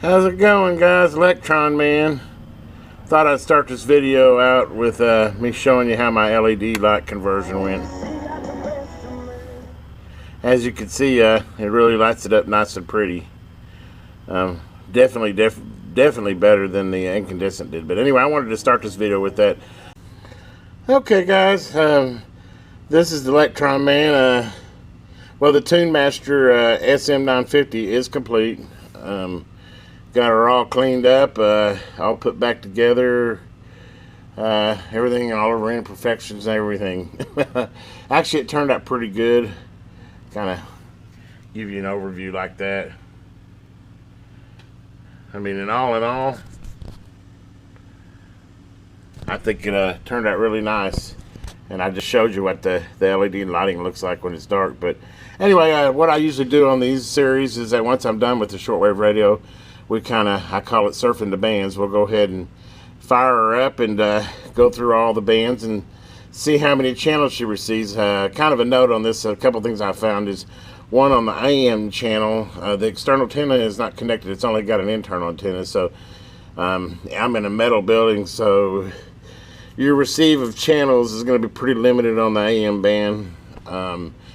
How's it going, guys? Electron Man. Thought I'd start this video out with me showing you how my LED light conversion went. As you can see, it really lights it up nice and pretty. Definitely better than the incandescent did. But anyway, I wanted to start this video with that. Okay, guys. This is the Electron Man. Well, the Tunemaster SM950 is complete. Got her all cleaned up, all put back together, everything, all of her imperfections and everything. Actually, it turned out pretty good. Kind of give you an overview like that. I mean, in all, I think it turned out really nice. And I just showed you what the LED lighting looks like when it's dark. But anyway, what I usually do on these series is that once I'm done with the shortwave radio, we I call it surfing the bands. We'll go ahead and fire her up and go through all the bands and see how many channels she receives. Kind of a note on this, a couple things I found is, one, on the AM channel, the external antenna is not connected. It's only got an internal antenna. So I'm in a metal building, so your receive of channels is going to be pretty limited on the AM band.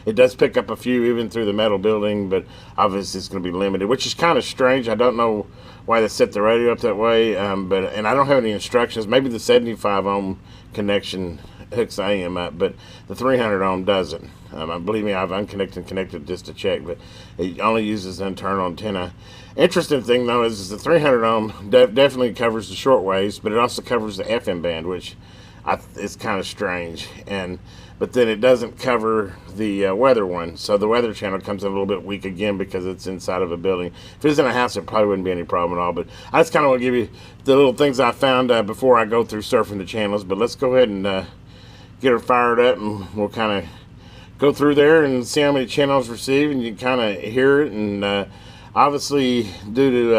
It does pick up a few even through the metal building, but obviously it's going to be limited, which is kind of strange. I don't know why they set the radio up that way, and I don't have any instructions. Maybe the 75 ohm connection hooks the AM up, but the 300 ohm doesn't. Believe me, I've unconnected and connected just to check, but it only uses an internal antenna. Interesting thing though is the 300 ohm definitely covers the short waves, but it also covers the FM band, which is kind of strange. But then it doesn't cover the weather one, so the weather channel comes in a little bit weak again because it's inside of a building. If it was in a house, it probably wouldn't be any problem at all. But I just kind of want to give you the little things I found before I go through surfing the channels. But let's go ahead and get her fired up, and we'll kind of go through there and see how many channels received, and you can kind of hear it. And obviously, due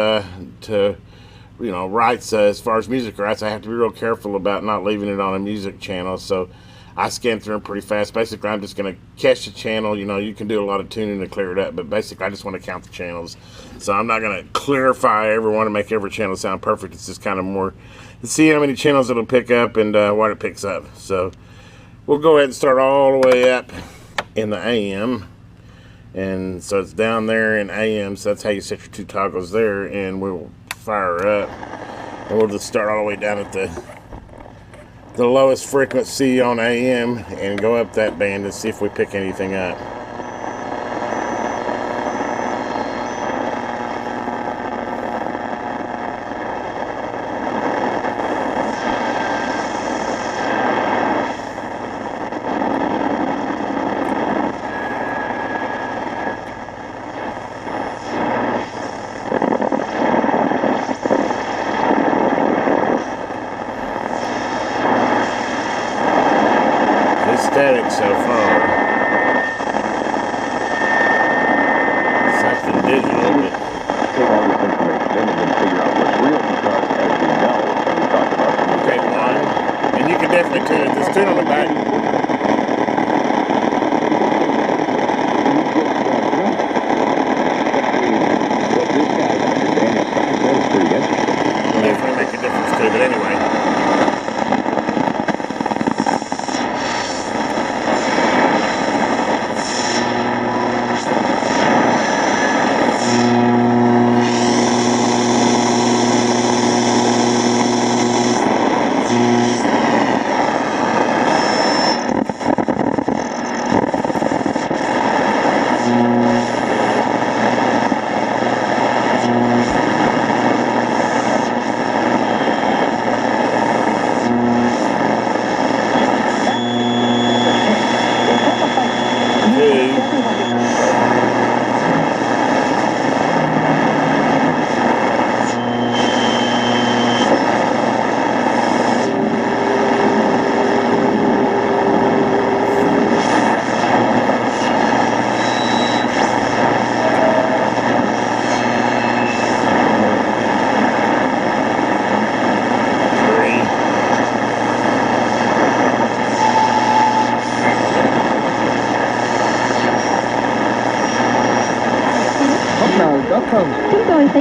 to rights, as far as music rights, I have to be real careful about not leaving it on a music channel. So I scan through them pretty fast. Basically, I'm just going to catch the channel. You can do a lot of tuning to clear it up, but basically, I just want to count the channels. So I'm not going to clarify every one and make every channel sound perfect. It's just kind of more to see how many channels it'll pick up and what it picks up. So we'll go ahead and start all the way up in the AM. And so it's down there in AM, so that's how you set your two toggles there, and we'll fire her up. And we'll just start all the way down at the lowest frequency on AM and go up that band and see if we pick anything up. Static so far. It's something digital, but take all this information in and then figure out what's real, because as we know, and we talked about, okay, one, and you can definitely tune it. Just tune on the back. Definitely make a difference too, but anyway.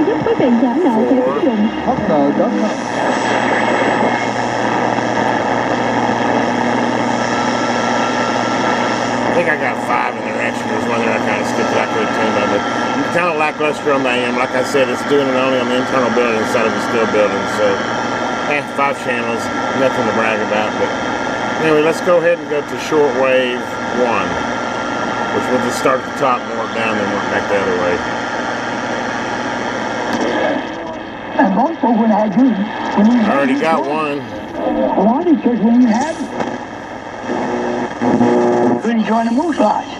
sẽ giúp quý vị giảm nợ thẻ tín dụng. I think I got 5 in there. Actually, there's one there I kind of skipped that. I could have tuned on it. Kind of lackluster on the AM. Like I said, it's doing it only on the internal building instead of the steel building. So, 5 channels, nothing to brag about. But anyway, let's go ahead and go to Shortwave 1, which we'll just start at the top and work down, then work back the other way. And also when I do, I already got one. One, because when you have, when you join the Moose Lodge,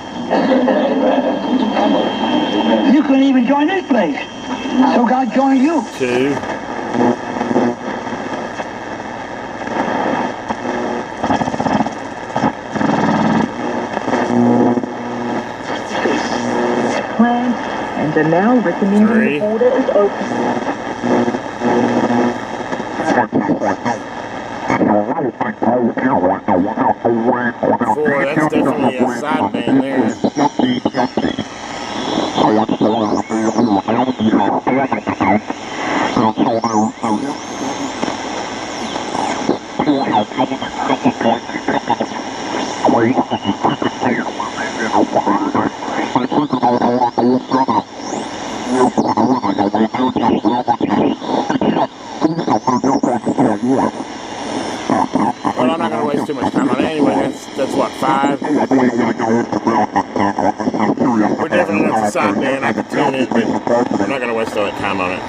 you couldn't even join this place. So God joined you. 2. And are now recommending 3. the border is open. 4, that's definitely a sideband there. 5. We're definitely not the sideband. I can tune it, but we're not going to waste all that time on it.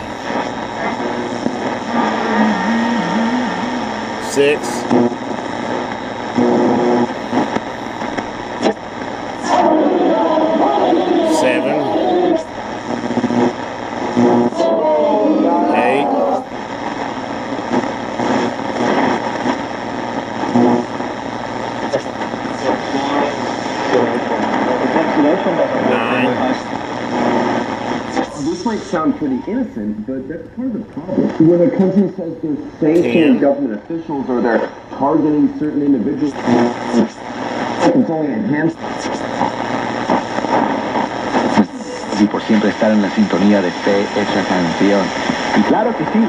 6. 7. 8. 9. This might sound pretty innocent, but that's part of the problem. When a country says they're sanctioning government officials or they're targeting certain individuals, it's only enhanced. Y por siempre estar en la sintonía de Fe Hecha Canción. Y claro que sí,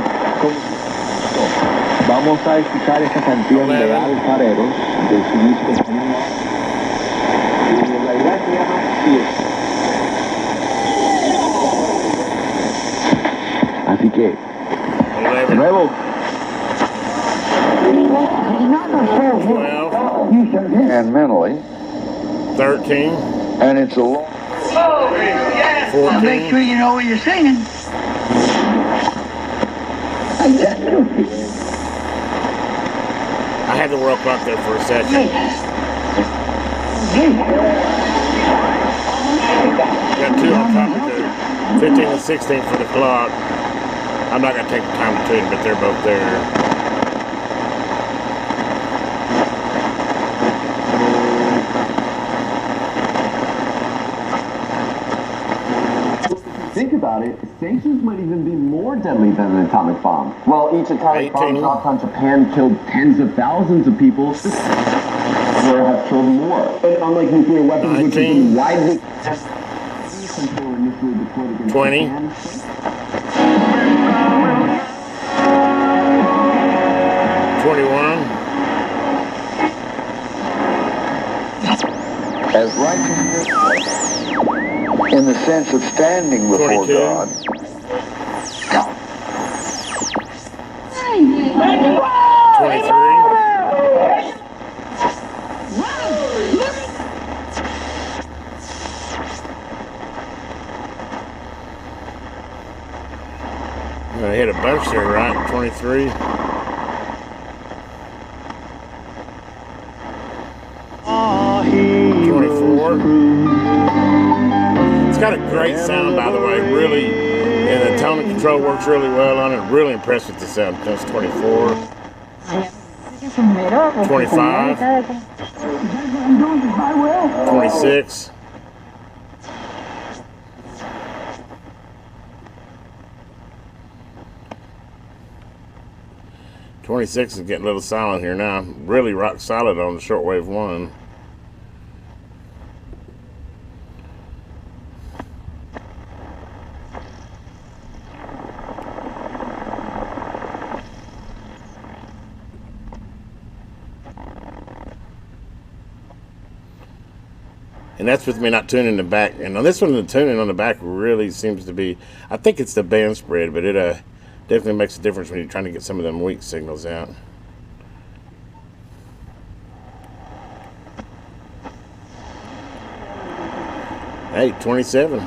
vamos a escuchar esta canción de Alfarero de su disco. En realidad se llama Así que, de nuevo. 12. And mentally. 13. And it's a long. 14. Make sure you know what you're singing. I had the world clock there for a second. Got 2 on top of the 15 and 16 for the clock. I'm not going to take the time to tune, but they're both there. Think about it, sanctions might even be more deadly than an atomic bomb. Well, each atomic bomb dropped on Japan killed tens of thousands of people, or have killed more. And unlike nuclear weapons, 19. which have been widely initially deployed against 20. Japan. 21. As righteousness in the sense of standing before 22. God. 23. I hit a bunch there, right? 23. 24. It's got a great sound, by the way. Really, and the tone and control works really well on it. Really impressed with the sound. That's 24. 25. 26. 26 is getting a little silent here now. Really rock solid on the Shortwave 1. 1 And that's with me not tuning the back. And on this one, the tuning on the back really seems to be, I think it's the band spread, but it definitely makes a difference when you're trying to get some of them weak signals out. Hey, 27.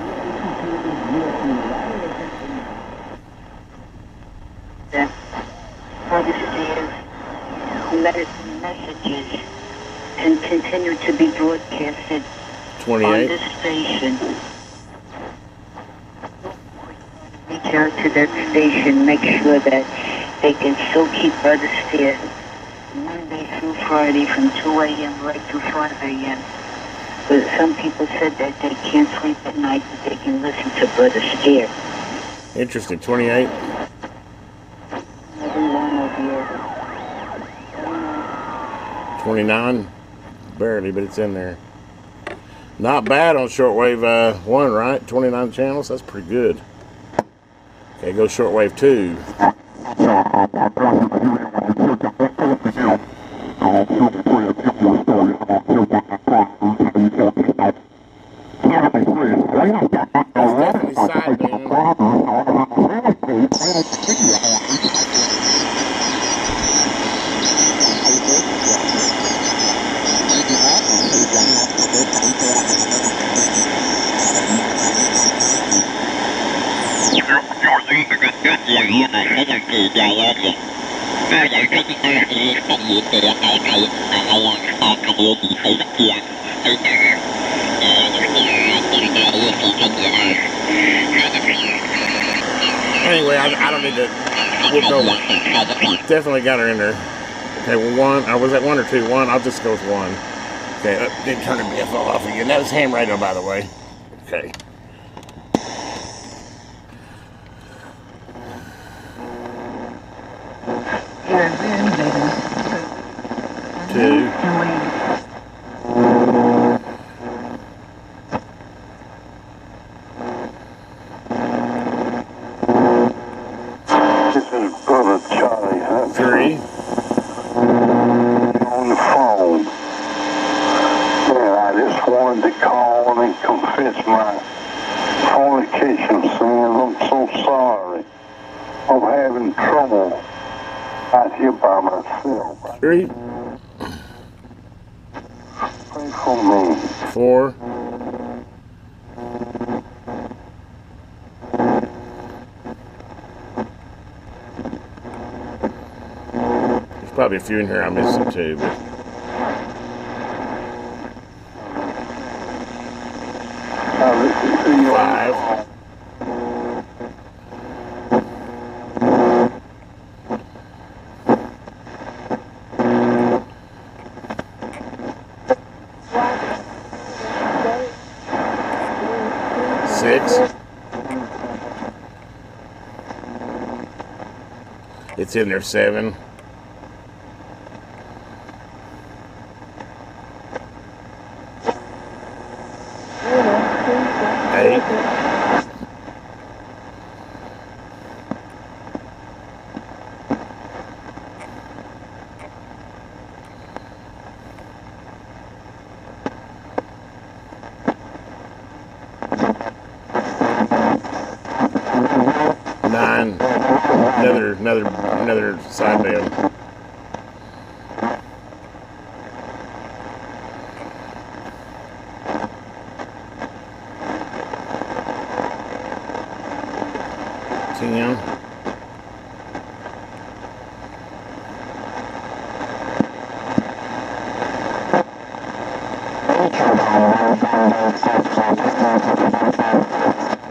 Messages can continue to be broadcasted 28. on this station. Reach out to that station, make sure that they can still keep Brother Steer Monday through Friday from 2 a.m. right to 5 a.m. But some people said that they can't sleep at night, but they can listen to Brother Steer. Interesting, 28. 29, barely, but it's in there. Not bad on shortwave 1, right? 29 channels, that's pretty good. Okay, go shortwave 2. That's definitely sideband. Anyway, I don't need to. We'll go. Definitely got her in there. Okay, well, 1. I was at 1 or 2. 1. I'll just go with 1. Okay, didn't turn the BFL off again. That was ham radio, by the way. Okay. Two. This is Brother Charlie Hunt. 3. On the phone. And I just wanted to call and confess my fornication sins. I'm so sorry. I'm having trouble out here by myself. 3. Pray for me. 4. 'There's probably a few in here I'm missing too, but 5. 6. It's in there. 7. 8. 9. Another sideband. 10.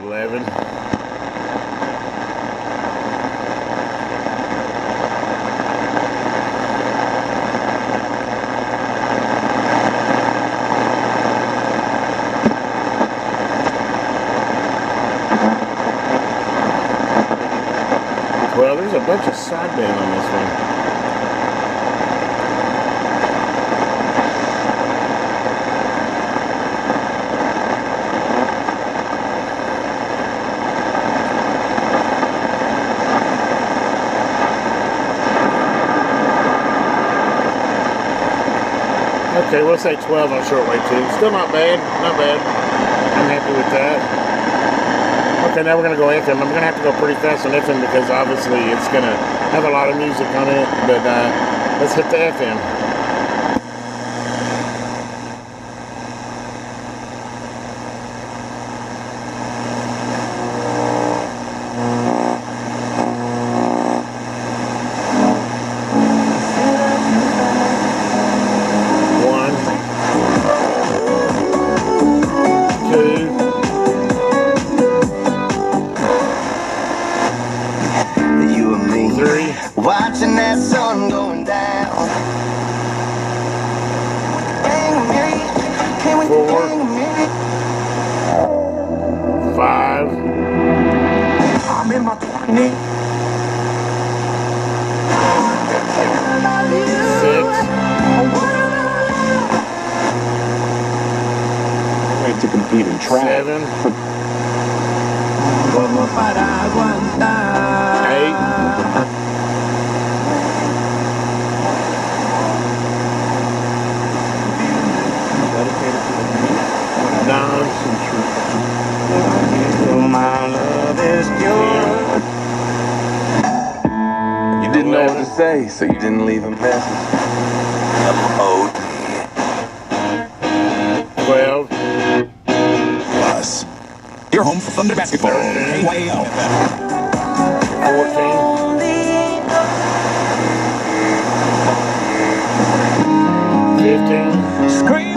11. 12. There's a bunch of sideband on this one. Okay, we'll say 12 on shortwave too. Still not bad, not bad. I'm happy with that. Okay, now we're gonna go FM. I'm gonna have to go pretty fast on FM because obviously it's gonna have a lot of music on it, but let's hit the FM. Watching that sun going down. 4, 5. I'm in my 20s. 6. Way to compete in track. 7. 8. 9. My love is pure. You didn't know what to say, so you didn't leave a message. M.O.D. 12. Plus, you're home for Thunder Basketball. KYAL. 14. 15. Screaming.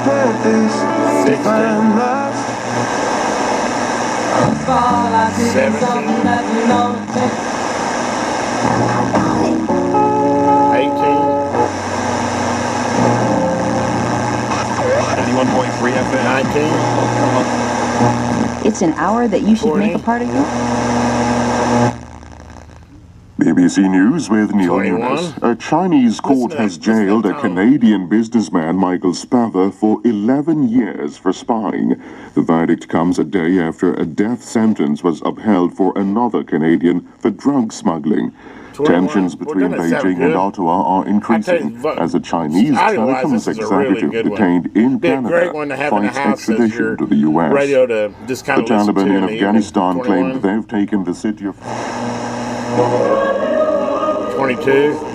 Purpose, 16. 17. 18. 91.3 FM. 19. It's an hour that you should make a part of your... BBC News with Neil 21. Nunes. A Chinese court has jailed a Canadian businessman, Michael Spather, for 11 years for spying. The verdict comes a day after a death sentence was upheld for another Canadian for drug smuggling. 21. Tensions between Well, doesn't that sound Beijing and good? Ottawa are increasing I as a Chinese audio-wise, telecoms this is a really executive good one. detained in Be a great one to Canada have in the fights house as extradition your to the U.S. radio to just kind The of listen to Taliban in the Afghanistan evening. claimed 21. they've taken the city of... 22. 23.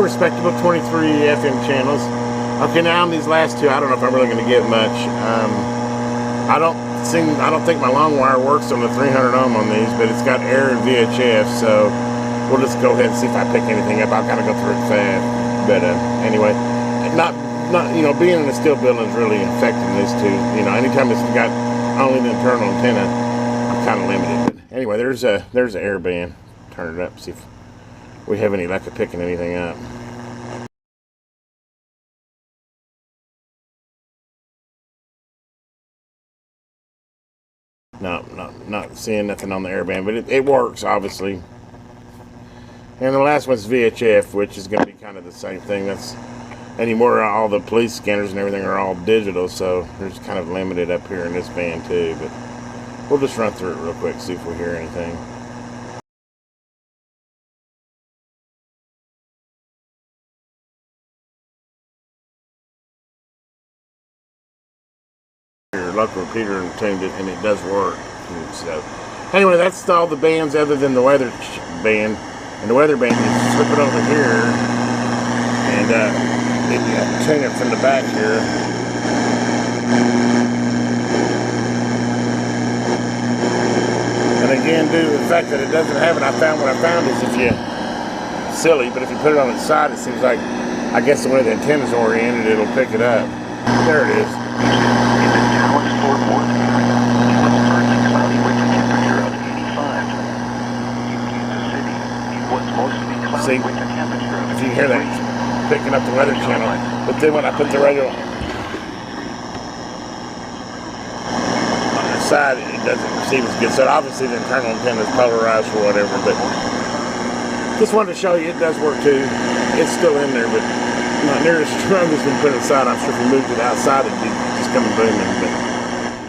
Respectable 23 FM channels. Okay, now on these last two, I don't know if I'm really going to get much. I don't think my long wire works on the 300 ohm on these, but it's got air and VHF, so we'll just go ahead and see if I pick anything up. I'll kind of go through it fast, but anyway, not being in a steel building is really affecting these two. Anytime it's got only the internal antenna, I'm kind of limited. But anyway, there's a air band. Turn it up, see if we have any luck of picking anything up. No, not seeing nothing on the air band, but it works, obviously. And the last one's VHF, which is going to be kind of the same thing. That's anymore, all the police scanners and everything are all digital, so there's kind of limited up here in this band too. But we'll just run through it real quick, see if we hear anything. Your local repeater and tuned it, and it does work. So anyway, that's all the bands other than the weather band. And the weather band, you slip it over here and tune it from the back here. And again, due to the fact that it doesn't have it, what I found is if you, silly, but if you put it on its side, it seems like, I guess the way the antenna's oriented, it'll pick it up. There it is. See, if you can hear that, it's picking up the weather channel. But then when I put the radio on the side, it doesn't receive as good. So obviously the internal antenna is polarized or whatever. But just wanted to show you, it does work too. It's still in there, but not near as strong as when put it aside. I'm sure if we moved it outside, it'd be just coming booming. But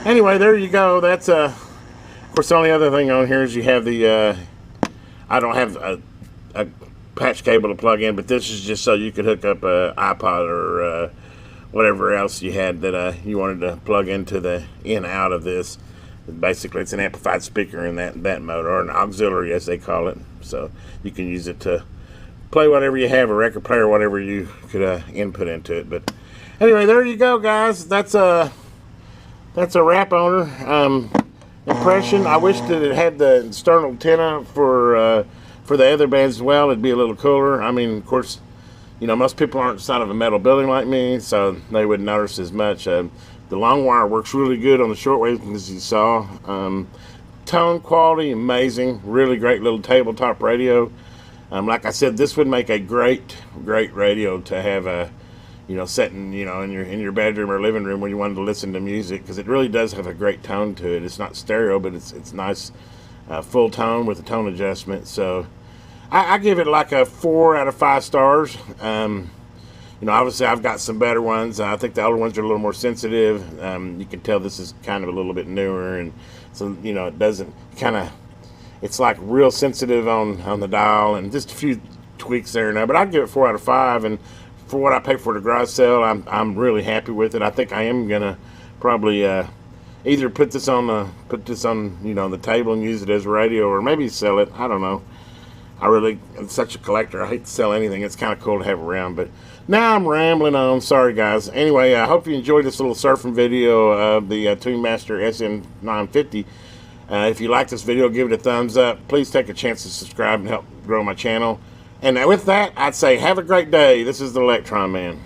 anyway, there you go. That's Of course, the only other thing on here is you have the, I don't have a patch cable to plug in, but this is just so you could hook up a iPod or whatever else you had that you wanted to plug into the in-out of this. Basically, it's an amplified speaker in that mode, or an auxiliary as they call it. So you can use it to play whatever you have, a record player, whatever you could input into it. But anyway, there you go, guys. That's a wrap on her. Impression. I wish that it had the external antenna for the other bands as well. It'd be a little cooler. I mean, of course, you know, most people aren't inside of a metal building like me, so they wouldn't notice as much. The long wire works really good on the shortwave, as you saw. Tone quality, amazing. Really great little tabletop radio. Like I said, this would make a great radio to have you know, sitting, you know, in your bedroom or living room when you wanted to listen to music, because it really does have a great tone to it. It's not stereo, but it's nice, full tone with a tone adjustment. So I give it like a 4 out of 5 stars. You know, obviously I've got some better ones. I think the older ones are a little more sensitive. You can tell this is kind of a little bit newer, and so, you know, it doesn't it's like real sensitive on the dial, and just a few tweaks there and there. But I'd give it 4 out of 5, and for what I paid for the garage sale, I'm really happy with it. I think I am gonna probably either put this on you know, the table and use it as a radio, or maybe sell it. I don't know. I'm such a collector. I hate to sell anything. It's kind of cool to have around. But now I'm rambling on. Sorry, guys. Anyway, I hope you enjoyed this little surfing video of the Tunemaster SN950. If you like this video, give it a thumbs up. Please take a chance to subscribe and help grow my channel. And with that, I'd say have a great day. This is the Electron Man.